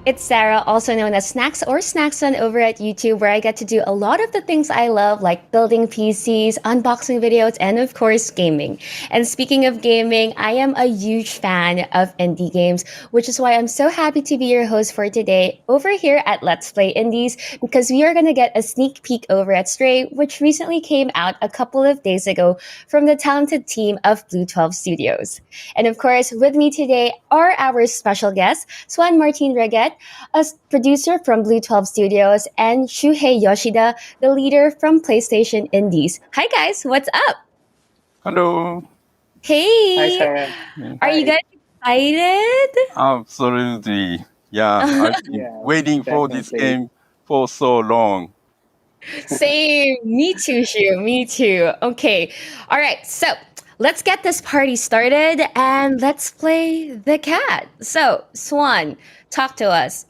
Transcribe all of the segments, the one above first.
It's Sarah, also known as Snacks or Snackson over at YouTube, where I get to do a lot of the things I love, like building PCs, unboxing videos, and of course, gaming. And speaking of gaming, I am a huge fan of indie games, which is why I'm so happy to be your host for today over here at Let's Play Indies, because we are going to get a sneak peek over at Stray, which recently came out a couple of days ago from the talented team of Blue 12 Studios. And of course, with me today are our special guests, Swan Martin Reget, a producer from Blue 12 Studios, and Shuhei Yoshida, the leader from PlayStation Indies. Hi guys, what's up? Hello. Hi, Hey, Sarah. are you guys excited? Absolutely. Yeah, I've been Yeah, waiting for this definitely. game for so long. Same, me too, Shu, me too. Okay, all right, so let's get this party started and let's play the cat. So, Swan, talk to us.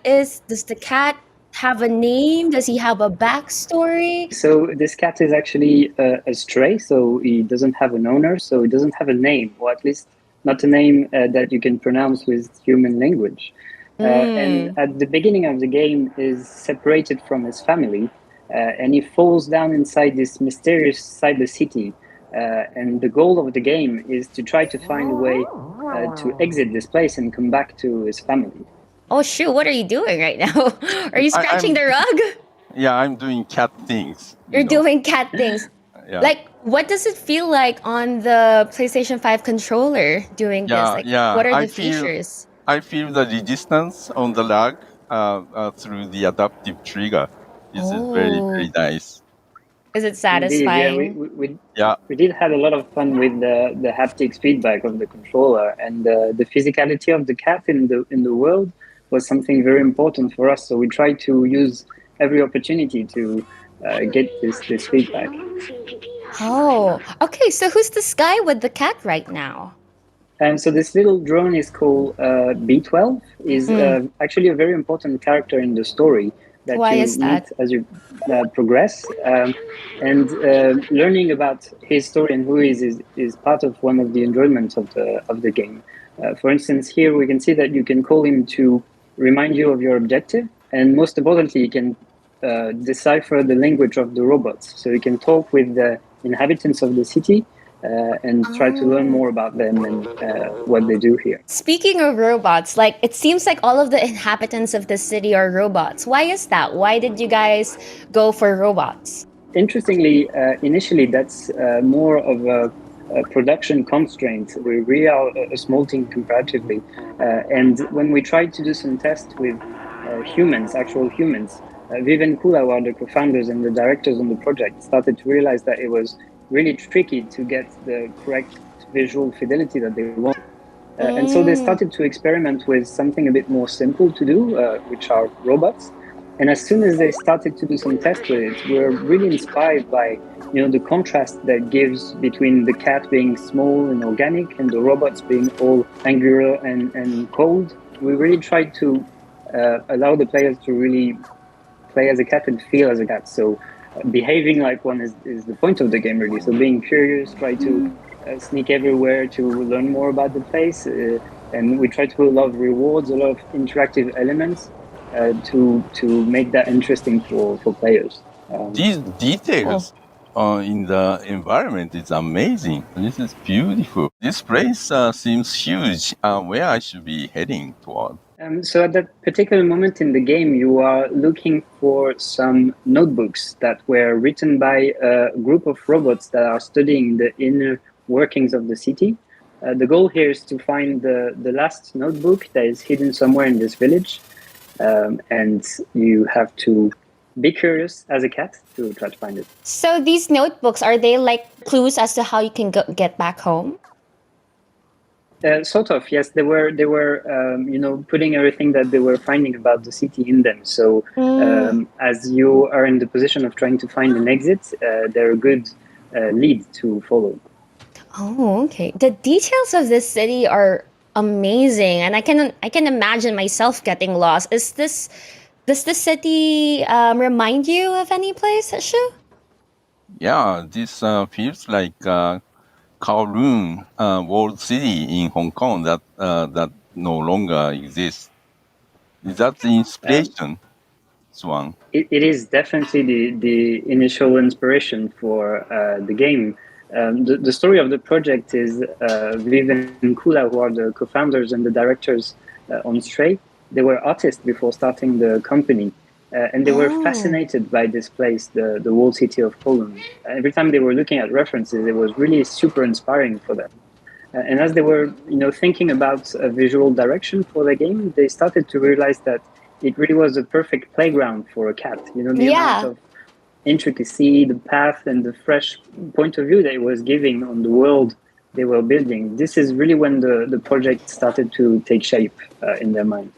Does the cat have a name? Does he have a backstory? So this cat is actually a stray, so he doesn't have an owner, so he doesn't have a name, or at least not a name that you can pronounce with human language. And at the beginning of the game is separated from his family, and he falls down inside this mysterious cyber city. And the goal of the game is to try to find a way to exit this place and come back to his family. Oh shoot, what are you doing right now? Are you scratching the rug? Yeah, I'm doing cat things. You're doing cat things. Yeah. Like, what does it feel like on the PlayStation 5 controller doing this? Like, what are the features? I feel the resistance on the lag through the adaptive trigger. This is very, very nice. Is it Indeed, satisfying? we did have a lot of fun with the haptics feedback of the controller, and the physicality of the cat in the world was something very important for us. So we tried to use every opportunity to get this feedback. Oh, okay. So who's this guy with the cat right now? And so this little drone is called B12. Is actually a very important character in the story that Why you is that? meet as you progress. And learning about his story and who he is part of one of the enjoyments of the game. For instance, here we can see that you can call him to remind you of your objective, and most importantly, you can decipher the language of the robots. So you can talk with the inhabitants of the city and try to learn more about them and what they do here. Speaking of robots, like it seems like all of the inhabitants of the city are robots. Why is that? Why did you guys go for robots? Interestingly, initially that's more of a production constraint. We really are a small team comparatively, and when we tried to do some tests with humans, actual humans, Viv and Kula, who are the co-founders and the directors on the project, started to realize that it was really tricky to get the correct visual fidelity that they wanted. And so they started to experiment with something a bit more simple to do, which are robots. And as soon as they started to do some tests with it, we were really inspired by the contrast that gives between the cat being small and organic and the robots being all angular and cold. We really tried to allow the players to really play as a cat and feel as a cat. So behaving like one is the point of the game, really. So being curious, try to sneak everywhere to learn more about the place, and we try to put a lot of rewards, a lot of interactive elements to make that interesting for players. These details in the environment is amazing. This is beautiful. This place seems huge. Where I should be heading toward? So at that particular moment in the game, you are looking for some notebooks that were written by a group of robots that are studying the inner workings of the city. The goal here is to find the last notebook that is hidden somewhere in this village, and you have to be curious as a cat to try to find it. So these notebooks, are they like clues as to how you can get back home? Sort of, yes. They were putting everything that they were finding about the city in them. So as you are in the position of trying to find an exit, they're a good lead to follow. Oh, okay. The details of this city are amazing, and I can imagine myself getting lost. Does the city remind you of any place, Shu? Yeah, this feels like Kowloon World City in Hong Kong that no longer exists. Is that the inspiration, Swan? It is definitely the initial inspiration for the game. The story of the project is Viv and Kula, who are the co-founders and the directors on Stray. They were artists before starting the company, and they were fascinated by this place, the walled city of Poland. Every time they were looking at references, it was really super inspiring for them. And as they were, thinking about a visual direction for the game, they started to realize that it really was a perfect playground for a cat. The amount of intricacy, the path, and the fresh point of view that it was giving on the world they were building. This is really when the project started to take shape in their mind.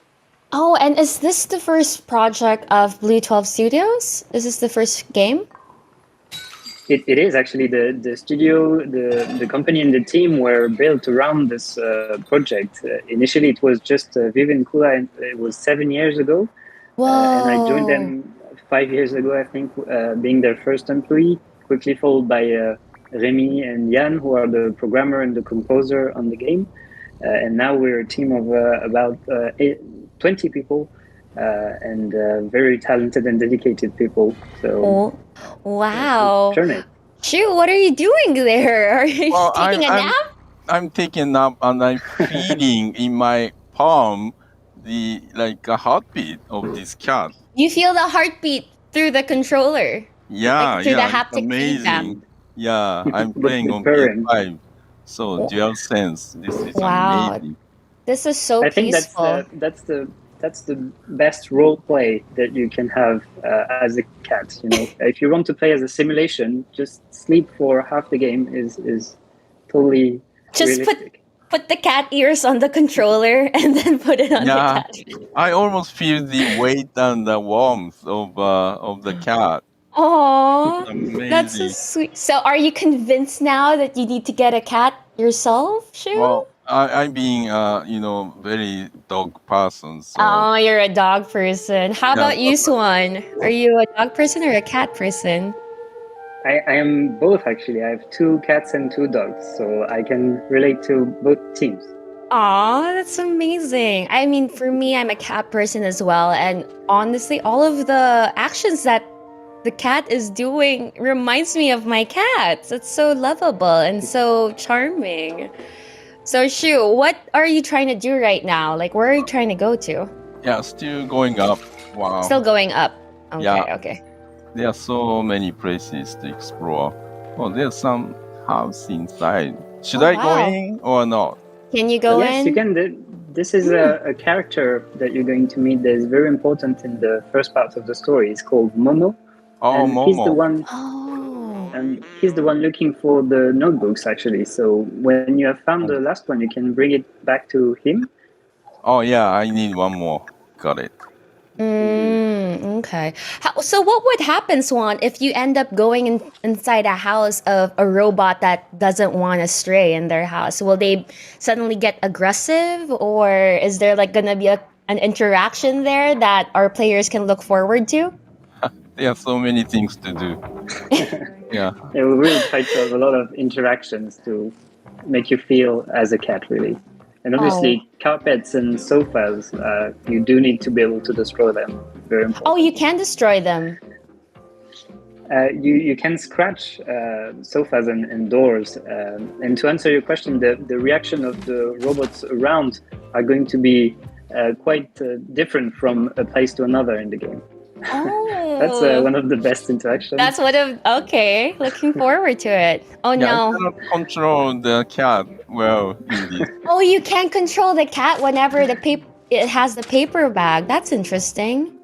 Oh, and is this the first project of Blue 12 Studios? Is this the first game? It is actually the studio, the company, and the team were built around this project. Initially, it was just Viv and Kula, and it was 7 years ago. And I joined them 5 years ago, I think, being their first employee, quickly followed by Remy and Jan, who are the programmer and the composer on the game. And now we're a team of about 20 people, and very talented and dedicated people. So, wow. journey. Shu, what are you doing there? Are you taking a nap? I'm taking a nap and I'm feeling in my palm the a heartbeat of this cat. You feel the heartbeat through the controller. Yeah, through the it's haptic feedback. amazing. Yeah, I'm playing on purring. PS5, so DualSense. This is Wow. amazing. This is so I think peaceful. that's the best role play that you can have as a cat. If you want to play as a simulation, just sleep for half the game is totally Just realistic. put the cat ears on the controller and then put it on the cat. I almost feel the weight and the warmth of the cat. Oh, Amazing. that's so sweet. So, are you convinced now that you need to get a cat yourself, Shu? Well, I'm being very dog person. So Oh, you're a dog person. How about you, but- Swan? Are you a dog person or a cat person? I am both, actually. I have 2 cats and 2 dogs, so I can relate to both teams. Aw, that's amazing. I mean, for me, I'm a cat person as well. And honestly, all of the actions that the cat is doing reminds me of my cats. It's so lovable and so charming. So, Shu, what are you trying to do right now? Like, where are you trying to go to? yeah, still going up. Wow. Still going up. Okay, Yeah. okay. There are so many places to explore. Oh, there's some house inside. Should I go wow. in or not? Can you go Yes, in? you can. This is a character that you're going to meet that is very important in the first part of the story. It's called Momo. Oh, and Momo. he's the one Oh. and he's the one looking for the notebooks, actually. So when you have found the last one, you can bring it back to him. Oh, yeah, I need one more. Got it. Okay. So what would happen, Swan, if you end up going inside a house of a robot that doesn't want to stray in their house? Will they suddenly get aggressive, or is there gonna be an interaction there that our players can look forward to? There are so many things to do. Yeah. We really try to have a lot of interactions to make you feel as a cat, really. And obviously, carpets and sofas, you do need to be able to destroy them. Very important. Oh, you can destroy them. You can scratch sofas and doors. And to answer your question, the reaction of the robots around are going to be quite different from a place to another in the game. Oh. That's one of the best interactions. That's okay. Looking forward to it. Oh Yeah, no. I cannot control the cat well in this. Oh, you can control the cat whenever it has the paper bag. That's interesting.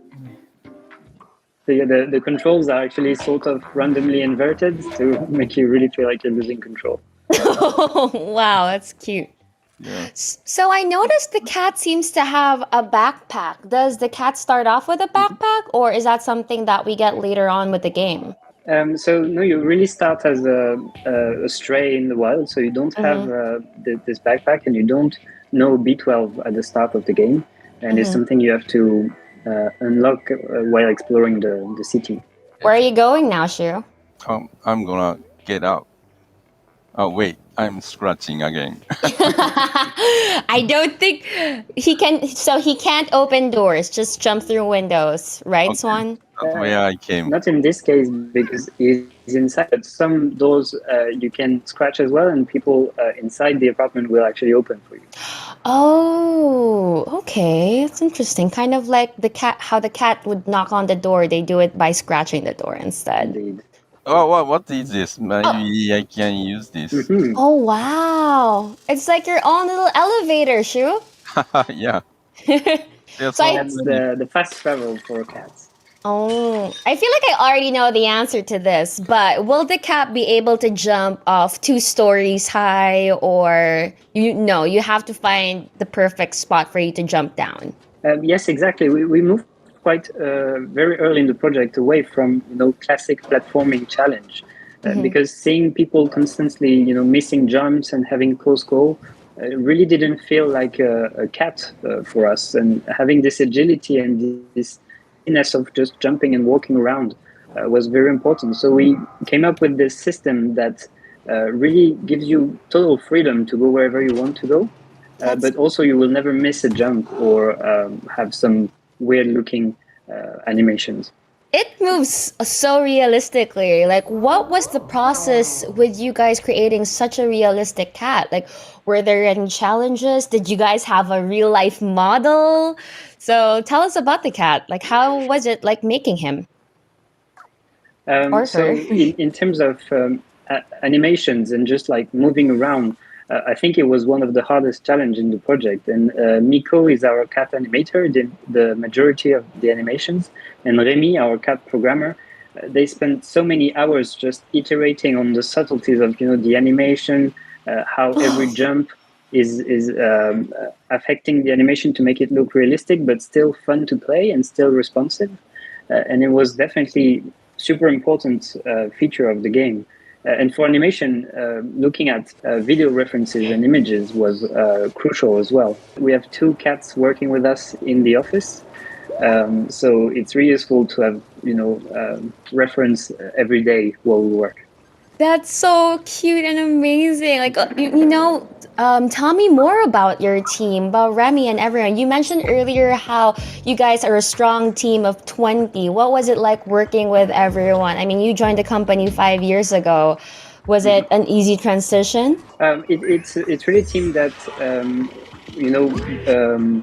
The controls are actually sort of randomly inverted to make you really feel like you're losing control. Oh, wow, that's cute. Yeah. So I noticed the cat seems to have a backpack. Does the cat start off with a backpack, or is that something that we get later on with the game? So no, you really start as a stray in the wild, so you don't have this backpack, and you don't know B12 at the start of the game, and it's something you have to unlock while exploring the city. Where are you going now, Shu? I'm gonna get out. Oh, wait, I'm scratching again. I don't think he can. So he can't open doors, just jump through windows, right, Okay, Swan? that's where I came. Not in this case because he's inside, but some doors you can scratch as well, and people inside the apartment will actually open for you. Oh, okay. It's interesting. Kind of like the cat, how the cat would knock on the door. They do it by scratching the door instead. Indeed. Oh, what is this? Oh, Maybe I can use this. Hmm. oh wow! It's like your own little elevator, Shu. Yeah, there's So so I, That's many. the fast travel for cats. oh, I feel like I already know the answer to this, but will the cat be able to jump off 2 stories high, or you have to find the perfect spot for you to jump down? Yes, exactly. We moved quite very early in the project away from classic platforming challenge because seeing people constantly missing jumps and having close call really didn't feel like a cat for us. And having this agility and this easiness of just jumping and walking around was very important. So we came up with this system that really gives you total freedom to go wherever you want to go. But also you will never miss a jump or have some weird looking animations. It moves so realistically. Like, what was the process with you guys creating such a realistic cat? Like, were there any challenges? Did you guys have a real life model? So tell us about the cat. Like, how was it like making him or her? So in terms of animations and just like moving around, I think it was one of the hardest challenge in the project. And Miko is our cat animator, did the majority of the animations, and Remy, our cat programmer. They spent so many hours just iterating on the subtleties of the animation, how every jump is affecting the animation to make it look realistic, but still fun to play and still responsive. And it was definitely super important feature of the game. And for animation, looking at video references and images was crucial as well. We have 2 cats working with us in the office, so it's really useful to have reference every day while we work. That's so cute and amazing. Like, tell me more about your team, about Remy and everyone. You mentioned earlier how you guys are a strong team of 20. What was it like working with everyone? I mean, you joined the company 5 years ago. Was it an easy transition? It's really a team that you know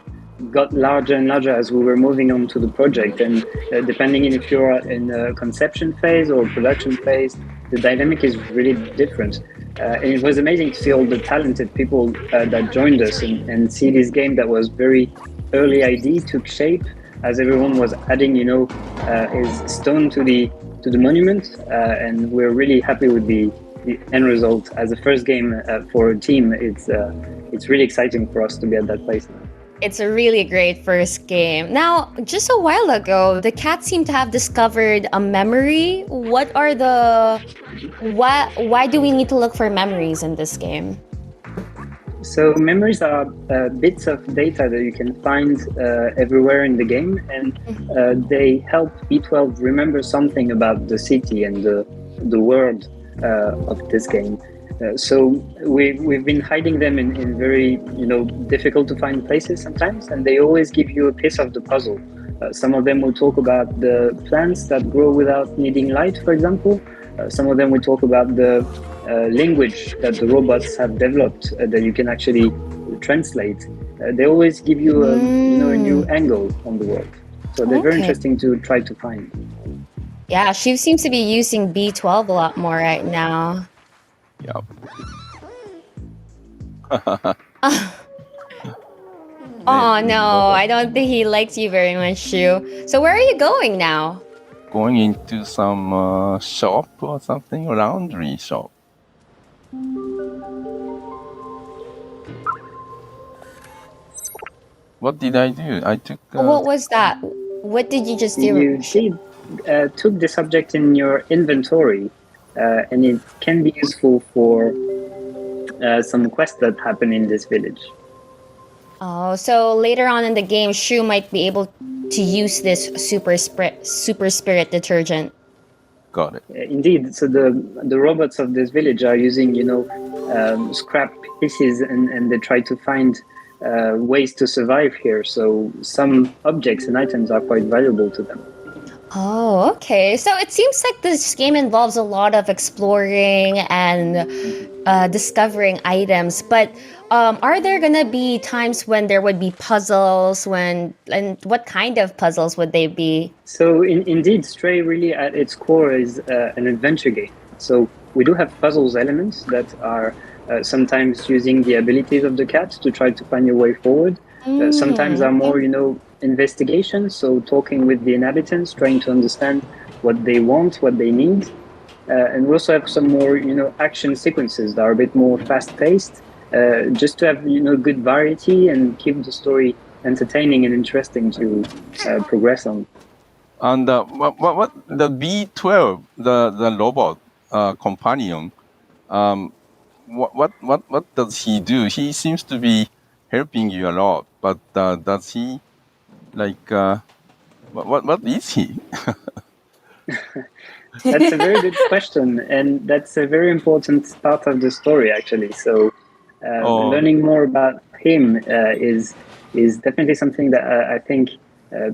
got larger and larger as we were moving on to the project, and depending on if you're in a conception phase or production phase, the dynamic is really different. And it was amazing to see all the talented people that joined us and see this game that was very early ID took shape as everyone was adding his stone to the monument, and we're really happy with the end result as a first game for a team. It's really exciting for us to be at that place now. It's a really great first game. Now, just a while ago, the cats seem to have discovered a memory. Why do we need to look for memories in this game? So memories are bits of data that you can find everywhere in the game, and they help B12 remember something about the city and the world of this game. So we've been hiding them in very difficult to find places sometimes, and they always give you a piece of the puzzle. Some of them will talk about the plants that grow without needing light, for example. Some of them will talk about the language that the robots have developed that you can actually translate. They always give you a new angle on the world. So they're very interesting to try to find. Yeah, she seems to be using B12 a lot more right now. Yep. Oh no, I don't think he likes you very much, Shu. So where are you going now? Going into some shop or something, a laundry shop. What did I do? I took. What was that? What did you just do? You took the subject in your inventory, and it can be useful for some quests that happen in this village. Oh, so later on in the game, Shu might be able to use this super spirit detergent. Got it. Indeed. So the robots of this village are using, scrap pieces, and they try to find ways to survive here. So some objects and items are quite valuable to them. Oh, okay. So it seems like this game involves a lot of exploring and discovering items. But are there gonna be times when there would be puzzles? And what kind of puzzles would they be? So indeed, Stray really at its core is an adventure game. So we do have puzzles elements that are sometimes using the abilities of the cat to try to find your way forward. Sometimes are more, investigation. So talking with the inhabitants, trying to understand what they want, what they need. And we also have some more, action sequences that are a bit more fast-paced, just to have, good variety and keep the story entertaining and interesting to progress on. And what the B12, the robot companion, what does he do? He seems to be helping you a lot, but does he what is he? That's a very good question, and that's a very important part of the story, actually. So, learning more about him is definitely something that I think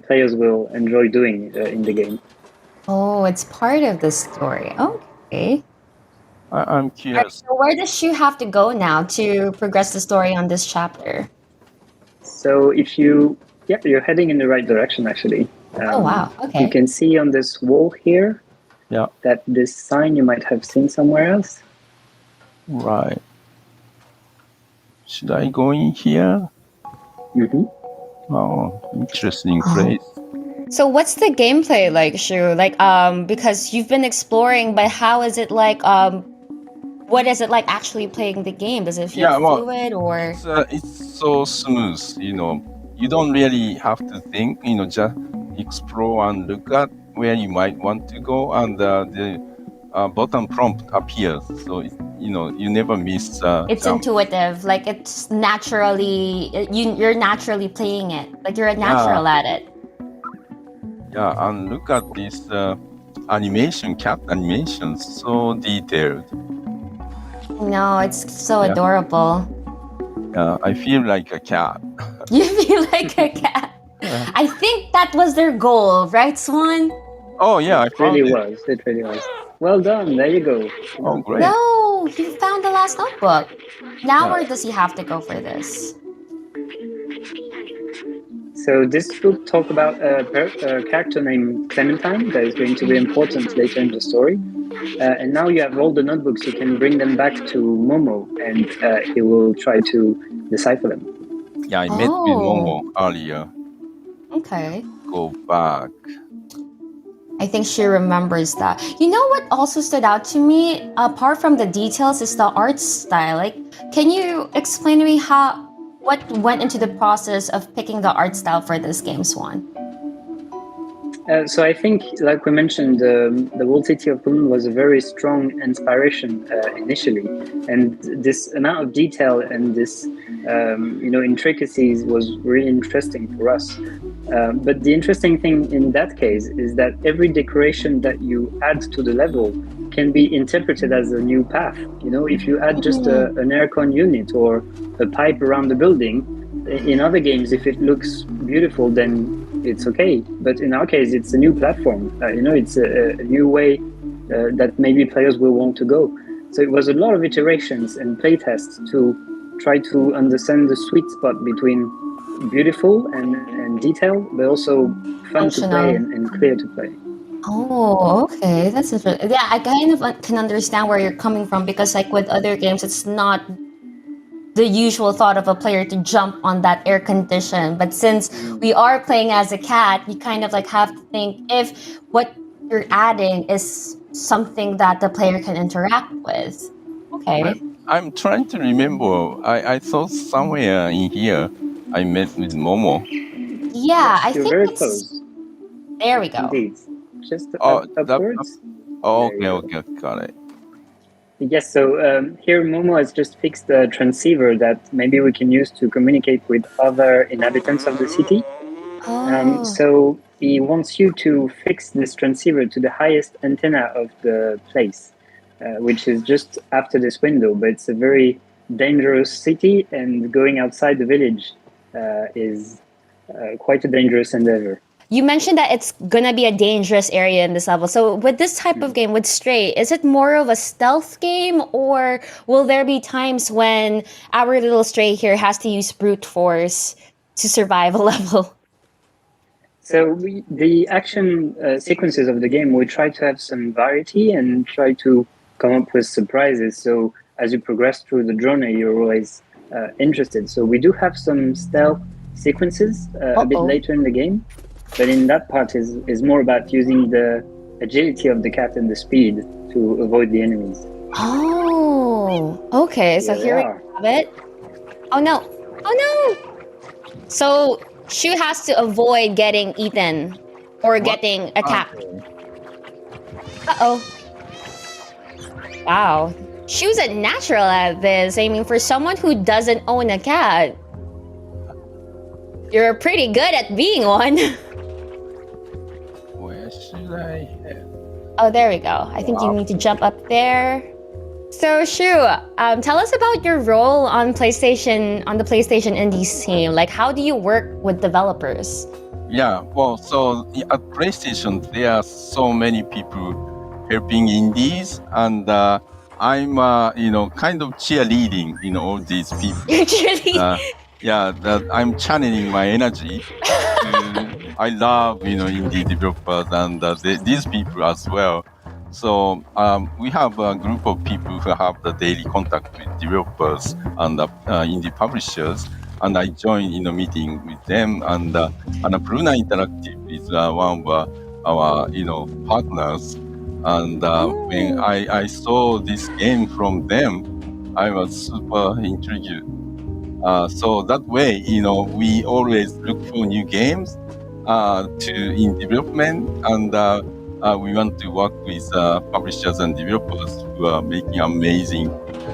players will enjoy doing in the game. Oh, it's part of the story. Okay. I'm curious. So where does Shu have to go now to progress the story on this chapter? So you're heading in the right direction, actually. Oh, wow. Okay. You can see on this wall here that this sign you might have seen somewhere else. Right. Should I go in here? Mm-hmm. Oh, interesting place. So what's the gameplay like, Shu? Like, because you've been exploring, but how is it like, what is it like actually playing the game? Does it feel fluid or? It's so smooth, You don't really have to think, just explore and look at where you might want to go, and the button prompt appears. So, you never miss. It's jump. intuitive, like it's naturally, you're naturally playing it. Like you're a natural at it. Yeah, and look at this animation, cat animation, so detailed. No, it's so adorable. I feel like a cat. You feel like a cat. I think that was their goal, right, Swan? Oh yeah, It really was. Well done. There you go. Oh great. No, he found the last notebook. Now where does he have to go for this? So this book talks about a character named Clementine that is going to be important later in the story. And now you have all the notebooks, you can bring them back to Momo, and he will try to decipher them. Yeah, I met with Momo earlier. Okay. Go back. I think she remembers that. You know what also stood out to me, apart from the details, is the art style. Like, can you explain to me what went into the process of picking the art style for this game, Swan? So I think, like we mentioned, the Walled City of Boom was a very strong inspiration initially, and this amount of detail and this intricacies was really interesting for us. But the interesting thing in that case is that every decoration that you add to the level can be interpreted as a new path. If you add just an aircon unit or a pipe around the building, in other games, if it looks beautiful, then it's okay. But in our case, it's a new platform. It's a new way that maybe players will want to go. So it was a lot of iterations and playtests to try to understand the sweet spot between beautiful and detailed, but also fun to play and clear to play. Oh, okay. That's interesting. Yeah, I kind of can understand where you're coming from, because like with other games, it's not the usual thought of a player to jump on that air condition. But since we are playing as a cat, you kind of like have to think if what you're adding is something that the player can interact with. Okay. I'm trying to remember. I thought somewhere in here I met with Momo. Yeah, I think very close. There we go. Indeed. Just upwards. Okay, got it. Yes, so here Momo has just fixed the transceiver that maybe we can use to communicate with other inhabitants of the city. So he wants you to fix this transceiver to the highest antenna of the place, which is just after this window. But it's a very dangerous city, and going outside the village is quite a dangerous endeavor. You mentioned that it's gonna be a dangerous area in this level. So with this type of game, with Stray, is it more of a stealth game, or will there be times when our little Stray here has to use brute force to survive a level? So the action sequences of the game, we try to have some variety and try to come up with surprises. So as you progress through the journey, you're always interested. So we do have some stealth sequences a bit later in the game, but in that part is more about using the agility of the cat and the speed to avoid the enemies. Oh, okay. So here we have it. Oh no! Oh no! So Shu has to avoid getting eaten or getting attacked. Uh-oh. Wow. Shu's a natural at this. I mean, for someone who doesn't own a cat, you're pretty good at being one. Where should I head? Oh, there we go. I think you need to jump up there. So Shu, tell us about your role on the PlayStation Indies team. Like, how do you work with developers? Yeah, well, so at PlayStation, there are so many people helping indies, and I'm, kind of cheerleading, all these people. You're cheerleading. That I'm channeling my energy. I love, indie developers and these people as well. So we have a group of people who have the daily contact with developers and indie publishers, and I join in a meeting with them. And Bruna Interactive is one of our partners. And when I saw this game from them, I was super intrigued. So that way, we always look for new games in development, and we want to work with publishers and developers who are making amazing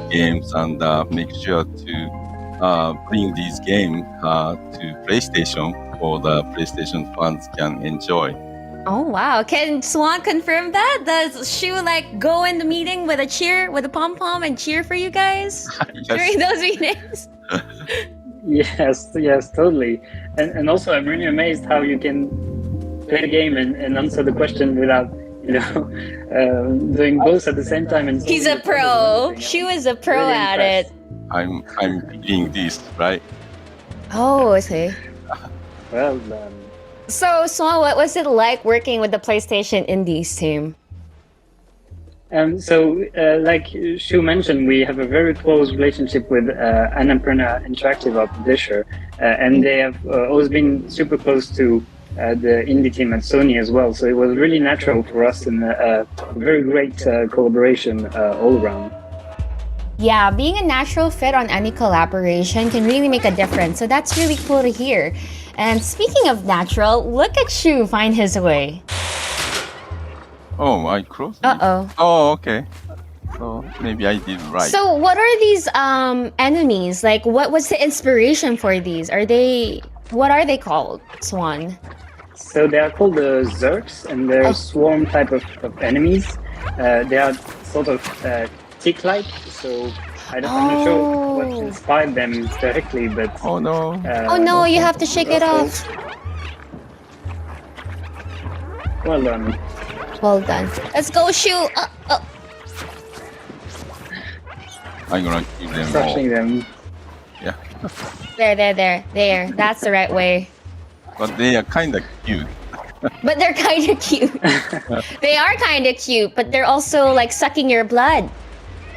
games, and make sure to bring these games to PlayStation, or the PlayStation fans can enjoy. Oh wow! Can Swan confirm that? Does Shu go in the meeting with a pom pom and cheer for you guys during those meetings? Yes, totally. And also, I'm really amazed how you can play the game and answer the question without, doing both at the same time. And he's a pro. Shu is a pro really at it. I'm doing this, right? Oh, I see. Well done. So, Swan, what was it like working with the PlayStation Indies team? Like Shu mentioned, we have a very close relationship with Annapurna Interactive, our publisher, and they have always been super close to the indie team at Sony as well. So it was really natural for us, and a very great collaboration all around. Yeah, being a natural fit on any collaboration can really make a difference. So that's really cool to hear. And speaking of natural, look at Shu find his way. Oh, I crossed. Uh-oh. Oh, okay. So maybe I did right. So what are these enemies? Like, what was the inspiration for these? What are they called, Swan? So they are called the Zerks, and they're swarm type of enemies. They are sort of tick-like, so I'm not sure what inspired them directly, but... Oh no. Oh no, you have to shake it off. Well done. Well done. Let's go, Shu. I'm gonna kill them all. Crushing them. Yeah. There. That's the right way. But they are kind of cute. But they're kind of cute. They are kind of cute, but they're also sucking your blood.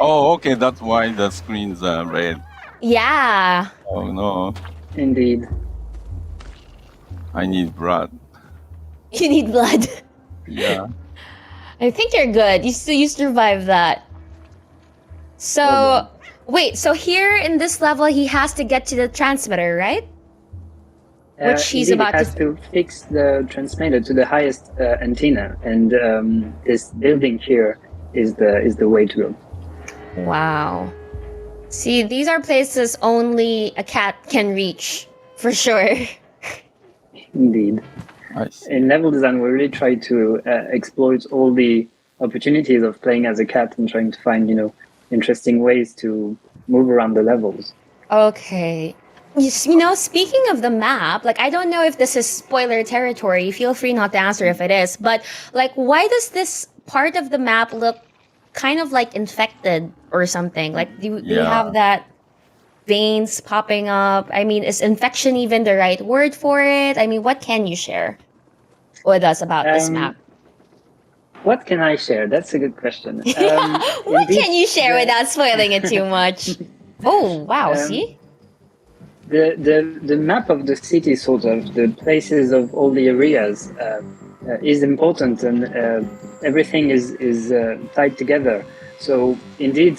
Oh, okay. That's why the screens are red. Yeah. Oh no. Indeed. I need blood. You need blood. Yeah. I think you're good. You survived that. So, wait. So here in this level, he has to get to the transmitter, right? Which he's indeed, about he has to fix the transmitter to the highest antenna, and this building here is the way to go. Wow. See, these are places only a cat can reach, for sure. Indeed. I see. In level design, we really try to exploit all the opportunities of playing as a cat and trying to find, interesting ways to move around the levels. Okay. Speaking of the map, like I don't know if this is spoiler territory. Feel free not to answer if it is. But like, why does this part of the map look kind of like infected or something? Like, do you have that veins popping up? I mean, is infection even the right word for it? I mean, what can you share with us about this map? What can I share? That's a good question. What can you share without spoiling it too much? Oh, wow, see? The map of the city, sort of, the places of all the areas is important, and everything is tied together. So indeed,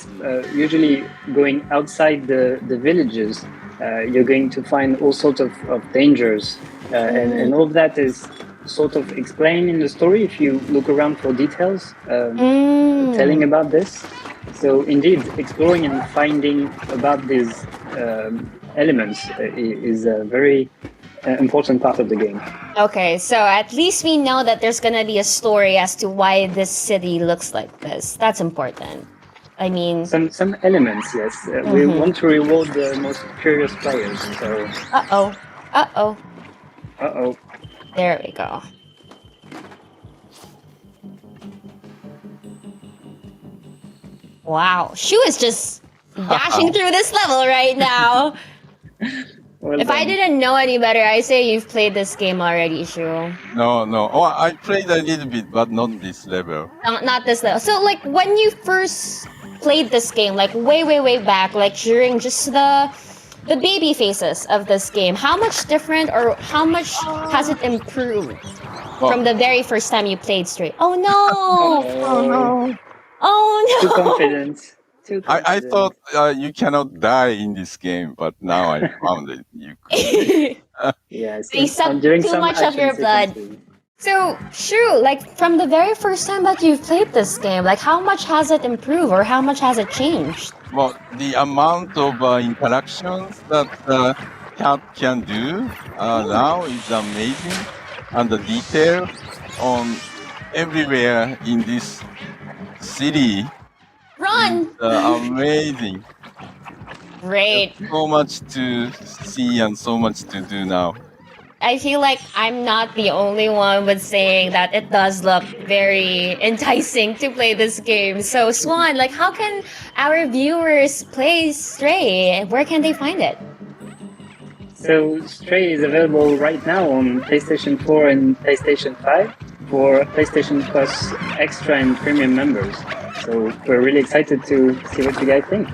usually going outside the villages, you're going to find all sorts of dangers, and all of that is sort of explained in the story if you look around for details telling about this. So indeed, exploring and finding about these elements is a very important part of the game. Okay, so at least we know that there's gonna be a story as to why this city looks like this. That's important. I mean, some elements, yes. We want to reward the most curious players. So. Uh-oh. There we go. Wow, Shu is just dashing through this level right now. Well if done. I didn't know any better, I say you've played this game already, Shu. No. Oh, I played a little bit, but not this level. Not this level. So, like, when you first played this game, like way back, like during just the baby phases of this game, how much different or how much has it improved from the very first time you played straight? Oh no! Oh no! Too confident. I thought you cannot die in this game, but now I found it. You could. Yes. They suck too much of your blood. So, Shu, like from the very first time that you've played this game, like how much has it improved or how much has it changed? Well, the amount of interactions that cat can do now is amazing, and the detail on everywhere in this city. Run! Amazing. Great. There's so much to see and so much to do now. I feel like I'm not the only one with saying that it does look very enticing to play this game. So Swan, like how can our viewers play Stray? Where can they find it? So Stray is available right now on PlayStation 4 and PlayStation 5 for PlayStation Plus Extra and Premium members. So we're really excited to see what you guys think.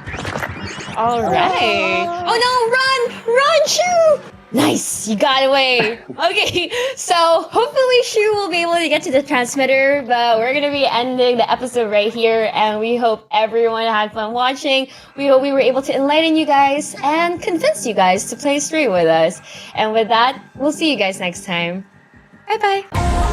All right. Oh no, run, Shu! Nice, you got away. Okay, so hopefully Shu will be able to get to the transmitter, but we're gonna be ending the episode right here, and we hope everyone had fun watching. We hope we were able to enlighten you guys and convince you guys to play Stray with us. And with that, we'll see you guys next time. Bye bye.